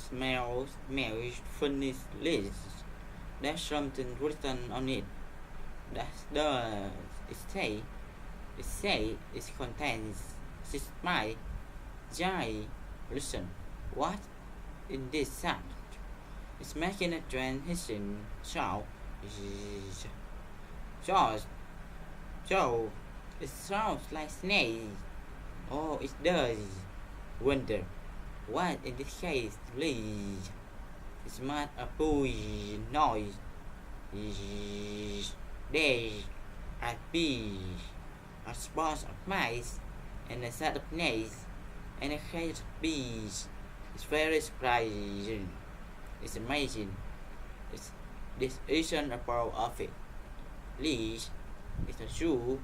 smells funny list. There's something written on it. That does it contains my giant. Listen, what in this sound? It's making a transition sound. George, Joe, it sounds like snake. Oh, it does. Wonder, what in this case, please? It's not a buoy noise. There are bees, a sparse of mice, and a set of snakes, and a cage of bees. It's very surprising. It's amazing. This isn't a part of it. Least, it's a zoo